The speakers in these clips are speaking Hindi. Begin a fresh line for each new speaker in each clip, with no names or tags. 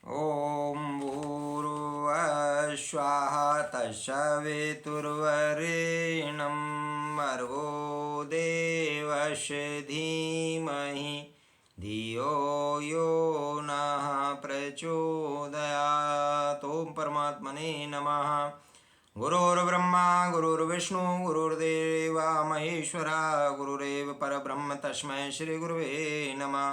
ॐ भूर्भुवस्सुवः तत्सवितुर्वरेण्यं भर्गो देवस्य धीमहि धियो यो नः प्रचोदयात्। ॐ परमात्मने नमः। गुरुर्ब्रह्मा गुरुर्विष्णु गुरुर्देवा महेश्वरा गुरुरेव परब्रह्म तस्मै श्रीगुरुवे नमः।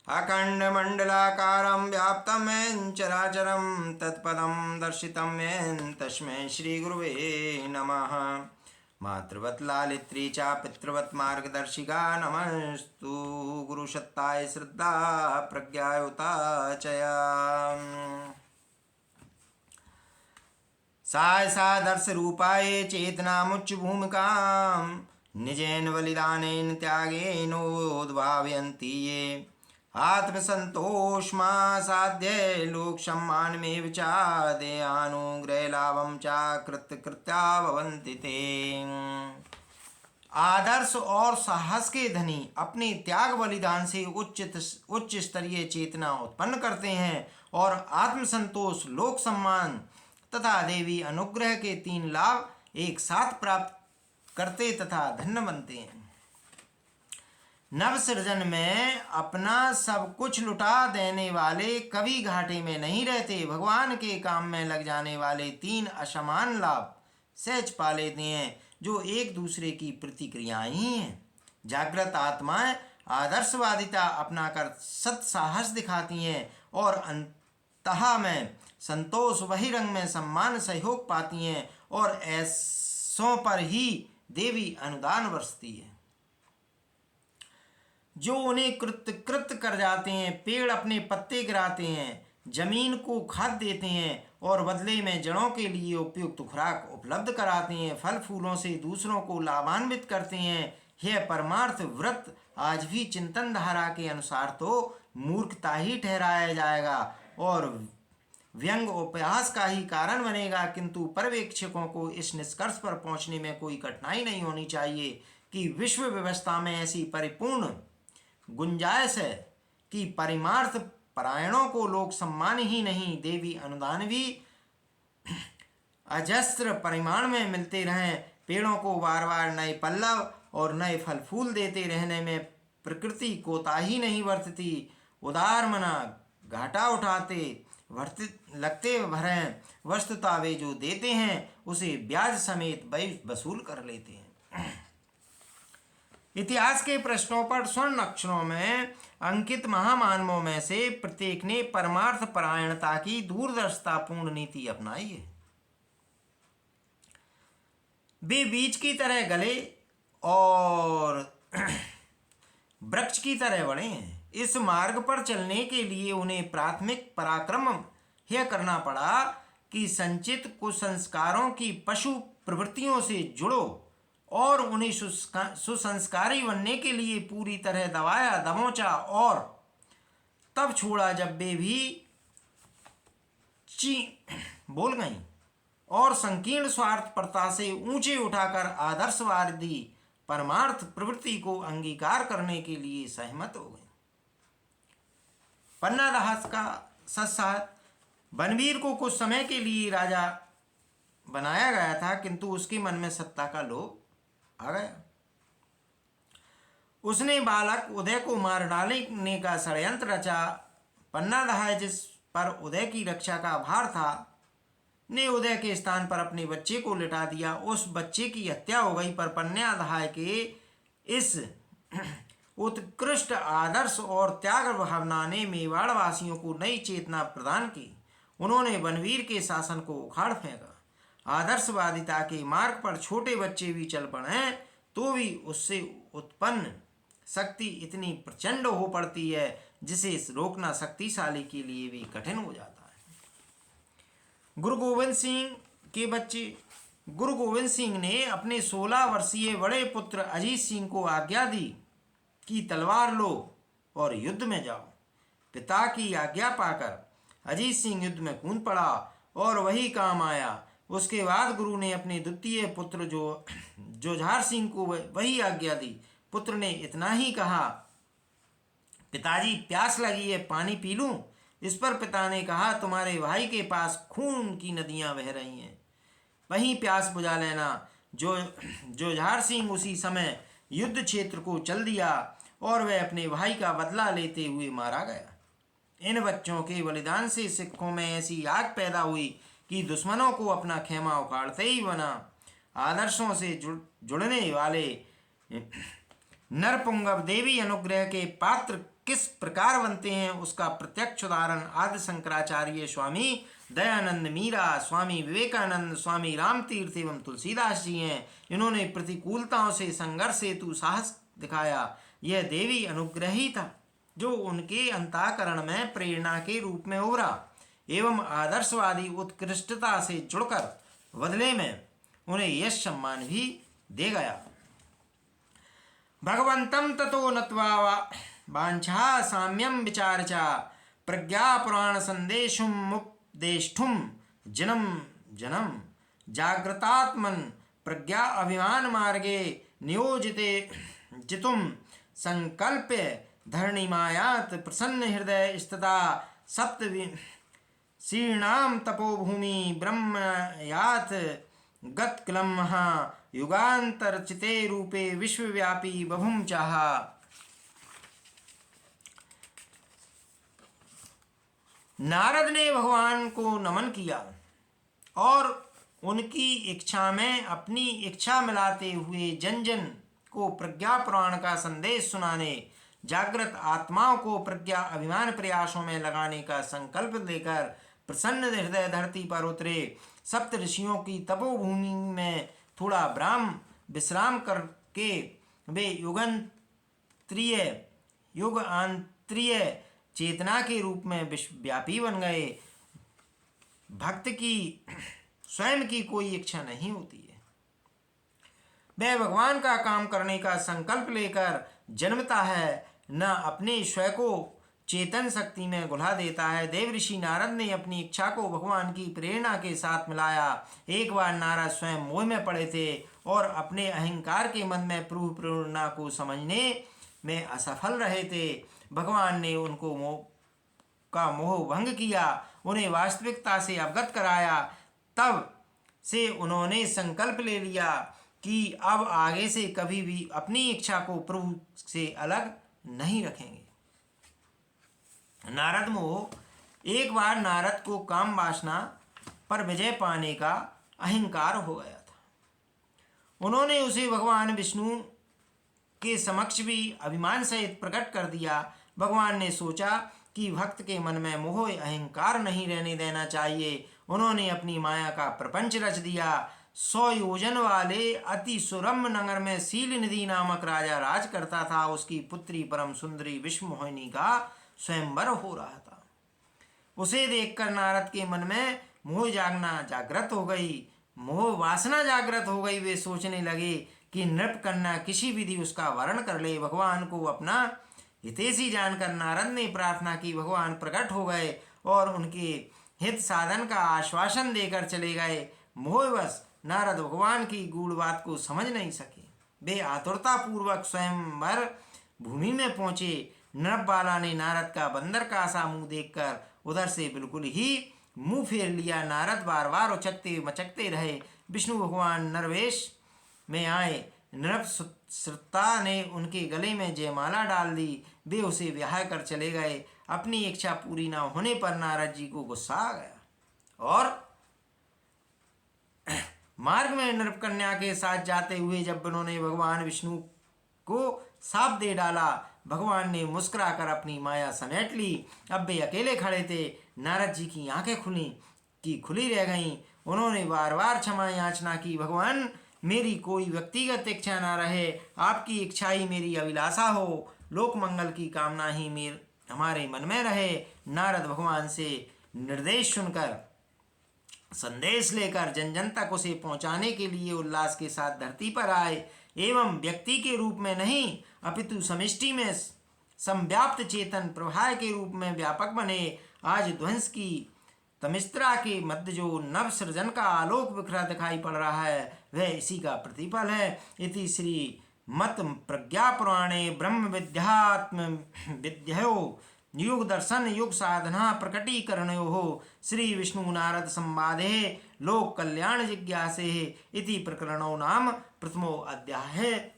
अखण्डमण्डलाकारं व्याप्तं येन चराचरं तत्पदं दर्शितं येन तस्मै श्रीगुरुवे नमः। मातृवत् लालित्री च पितृवत् मार्गदर्शिका नमस्तु गुरुसत्ताय श्रद्धा प्रज्ञायुता च साय सादर्श रूपाय चेतनामुच्च भूमिकां निजेन बलिदानेन त्यागेनोद्भावयन्ति ये आत्मसन्तोषमा साध्य लोक सम्मानमेव च देहानुग्रहलाभं च कृत्या भवन्ति ते। आदर्श और साहस के धनी अपने त्याग बलिदान से उच्च स्तरीय चेतना उत्पन्न करते हैं और आत्मसंतोष लोक सम्मान तथा देवी अनुग्रह के 3 लाभ एक साथ प्राप्त करते तथा धन्य बनते हैं। नव सृजन में अपना सब कुछ लुटा देने वाले कभी घाटे में नहीं रहते। भगवान के काम में लग जाने वाले 3 असमान लाभ सहज पा लेते हैं, जो एक दूसरे की प्रतिक्रियाएं ही हैं। जागृत आत्माएं आदर्शवादिता अपनाकर सत साहस दिखाती हैं और अंतः में संतोष बहिरंग में सम्मान सहयोग पाती हैं और ऐसों पर ही देवी अनुदान बरसती है। जो उन्हें कृत कर जाते हैं। पेड़ अपने पत्ते गिराते हैं, जमीन को खाद देते हैं और बदले में जड़ों के लिए उपयुक्त खुराक उपलब्ध कराते हैं। फल फूलों से दूसरों को लाभान्वित करते हैं। यह परमार्थ व्रत आज भी चिंतन धारा के अनुसार तो मूर्खता ही ठहराया जाएगा और व्यंग उपहास का ही कारण बनेगा, किंतु पर्यवेक्षकों को इस निष्कर्ष पर पहुंचने में कोई कठिनाई नहीं होनी चाहिए कि विश्व व्यवस्था में ऐसी परिपूर्ण गुंजाइश है कि परिमार्थ परायणों को लोक सम्मान ही नहीं देवी अनुदान भी अजस्त्र परिमाण में मिलते रहें। पेड़ों को बार बार नए पल्लव और नए फल फूल देते रहने में प्रकृति कोताही नहीं बरतती। उदार मना घाटा उठाते लगते भरें, वस्तुतः वे जो देते हैं उसे ब्याज समेत वसूल कर लेते हैं। इतिहास के प्रश्नों पर स्वर्ण अक्षरों में अंकित महामानवों में से प्रत्येक ने परमार्थ परायणता की दूरदर्शितापूर्ण नीति अपनाई है। वे बीज की तरह गले और वृक्ष की तरह बढ़े हैं। इस मार्ग पर चलने के लिए उन्हें प्राथमिक पराक्रम यह करना पड़ा कि संचित कुसंस्कारों की पशु प्रवृत्तियों से जुड़ो और उन्हें सुसंस्कारी बनने के लिए पूरी तरह दबाया दबोचा और तब छोड़ा जब वे भी बोल गईं और संकीर्ण स्वार्थपरता से ऊंचे उठाकर आदर्शवादी परमार्थ प्रवृत्ति को अंगीकार करने के लिए सहमत हो गए। पन्ना दास का सत्साहस बनवीर को कुछ समय के लिए राजा बनाया गया था, किंतु उसके मन में सत्ता का लोभ आ गया। उसने बालक उदय को मार डालने का षड्यंत्र रचा। पन्ना दहाय जिस पर उदय की रक्षा का भार था ने उदय के स्थान पर अपने बच्चे को लिटा दिया। उस बच्चे की हत्या हो गई, पर पन्ना दहाय के इस उत्कृष्ट आदर्श और त्याग भावना ने मेवाड़ वासियों को नई चेतना प्रदान की। उन्होंने बनवीर के शासन को उखाड़ फेंका। आदर्शवादिता के मार्ग पर छोटे बच्चे भी चल पड़े तो भी उससे उत्पन्न शक्ति इतनी प्रचंड हो पड़ती है जिसे रोकना शक्तिशाली के लिए भी कठिन हो जाता है। गुरु गोविंद सिंह के बच्चे गुरु गोविंद सिंह ने अपने 16 वर्षीय बड़े पुत्र अजीत सिंह को आज्ञा दी कि तलवार लो और युद्ध में जाओ। पिता की आज्ञा पाकर अजीत सिंह युद्ध में कूद पड़ा और वही काम आया। उसके बाद गुरु ने अपने द्वितीय पुत्र जोझार सिंह को वही आज्ञा दी। पुत्र ने इतना ही कहा, पिताजी प्यास लगी है, पानी पी लूं? इस पर पिता ने कहा, तुम्हारे भाई के पास खून की नदियां बह रही हैं, वहीं प्यास बुझा लेना। जो जोझार सिंह उसी समय युद्ध क्षेत्र को चल दिया और वह अपने भाई का बदला लेते हुए मारा गया। इन बच्चों के बलिदान से सिखों में ऐसी आग पैदा हुई कि दुश्मनों को अपना खेमा उखाड़ते ही बना। आदर्शों से जुड़ने वाले नरपुंगव देवी अनुग्रह के पात्र किस प्रकार बनते हैं, उसका प्रत्यक्ष उदाहरण आदि शंकराचार्य, स्वामी दयानंद, मीरा, स्वामी विवेकानंद, स्वामी रामतीर्थ एवं तुलसीदास जी हैं। इन्होंने प्रतिकूलताओं से संघर्ष हेतु साहस दिखाया। यह देवी अनुग्रह ही था जो उनके अंतःकरण में प्रेरणा के रूप में उभरा एवं आदर्शवादी उत्कृष्टता से जुड़कर बदले में उन्हें यश सम्मान भी दे गया। भगवंतं ततो नत्वा वांछा साम्यम विचार चा प्रज्ञा पुराण संदेशुम मुपदेष्टुम जनम जनम जागृतात्मन प्रज्ञा अभिमान मार्गे नियोजिते जितुम संकल्प्य धरणिमायात प्रसन्न हृदय स्थिता सप्तशीर्णाम तपोभूमि ब्रह्मयात गत्कलमः युगांतरचिते रूपे विश्वव्यापी बभुम चाहा। नारद ने भगवान को नमन किया और उनकी इच्छा में अपनी इच्छा मिलाते हुए जन जन को प्रज्ञा पुराण का संदेश सुनाने, जागृत आत्माओं को प्रज्ञा अभिमान प्रयासों में लगाने का संकल्प लेकर प्रसन्न हृदय धरती पर उतरे। सप्त ऋषियों की तपोभूमि में थोड़ा विश्राम करके वे युगांतरीय चेतना के रूप में विश्वव्यापी बन गए। भक्त की स्वयं की कोई इच्छा नहीं होती है, वह भगवान का काम करने का संकल्प लेकर जन्मता है, न अपने स्वयं को चेतन शक्ति में घुला देता है। देव ऋषि नारद ने अपनी इच्छा को भगवान की प्रेरणा के साथ मिलाया। एक बार नारद स्वयं मोह में पड़े थे और अपने अहंकार के मन में प्रभु प्रेरणा को समझने में असफल रहे थे। भगवान ने उनको मोह भंग किया, उन्हें वास्तविकता से अवगत कराया। तब से उन्होंने संकल्प ले लिया कि अब आगे से कभी भी अपनी इच्छा को प्रभु से अलग नहीं रखेंगे। नारद मोह। एक बार नारद को काम वासना पर विजय पाने का अहंकार हो गया था। उन्होंने उसे भगवान विष्णु के समक्ष भी अभिमान सहित प्रकट कर दिया। भगवान ने सोचा कि भक्त के मन में मोह अहंकार नहीं रहने देना चाहिए। उन्होंने अपनी माया का प्रपंच रच दिया। 100 योजन वाले अति सुरम्य नगर में शील निधि नामक राजा राज करता था। उसकी पुत्री परम सुंदरी विश्वमोहिनी का स्वयंवर हो रहा था। उसे देखकर नारद के मन में मोह जागृत हो गई, मोह वासना जागृत हो गई। वे सोचने लगे कि नृप कन्या किसी विधि उसका वर्ण कर ले। भगवान को अपना हितैषी जानकर नारद ने प्रार्थना की। भगवान प्रकट हो गए और उनके हित साधन का आश्वासन देकर चले गए। मोहवश नारद भगवान की गूढ़ बात को समझ नहीं सके। वे आतुरता पूर्वक स्वयंवर भूमि में पहुंचे। नृपबाला ने नारद का बंदर का सा मुंह देखकर उधर से बिल्कुल ही मुंह फेर लिया। नारद बार बार उचकते मचकते रहे। विष्णु भगवान नरवेश में आए। नृपसृता ने उनके गले में जयमाला डाल दी। वे उसे ब्याह कर चले गए। अपनी इच्छा पूरी न होने पर नारद जी को गुस्सा आ गया और मार्ग में नृपकन्या के साथ जाते हुए जब उन्होंने भगवान विष्णु को साप दे डाला, भगवान ने मुस्कुराकर अपनी माया समेट ली। अब वे अकेले खड़े थे। नारद जी की आंखें खुली रह गईं। उन्होंने बार बार क्षमा याचना की। भगवान, मेरी कोई व्यक्तिगत इच्छा ना रहे, आपकी इच्छा ही मेरी अभिलाषा हो। लोक मंगल की कामना ही हमारे मन में रहे। नारद भगवान से निर्देश सुनकर संदेश लेकर जन जन तक उसे पहुंचाने के लिए उल्लास के साथ धरती पर आए एवं व्यक्ति के रूप में नहीं अपितु समष्टि में संव्याप्त चेतन प्रवाह के रूप में व्यापक बने। आज ध्वंस की तमिस्त्रा के मध्य जो नव सृजन का आलोक बिखरा दिखाई पड़ रहा है, वह इसी का प्रतिफल है। इति श्री मत प्रज्ञा पुराणे ब्रह्म विद्यात्म विद्यो युग दर्शन युग साधना प्रकटीकरणयोः श्री विष्णु नारद संवादे लोक कल्याण जिज्ञासे इति प्रकरणो नाम प्रथमो अध्याय।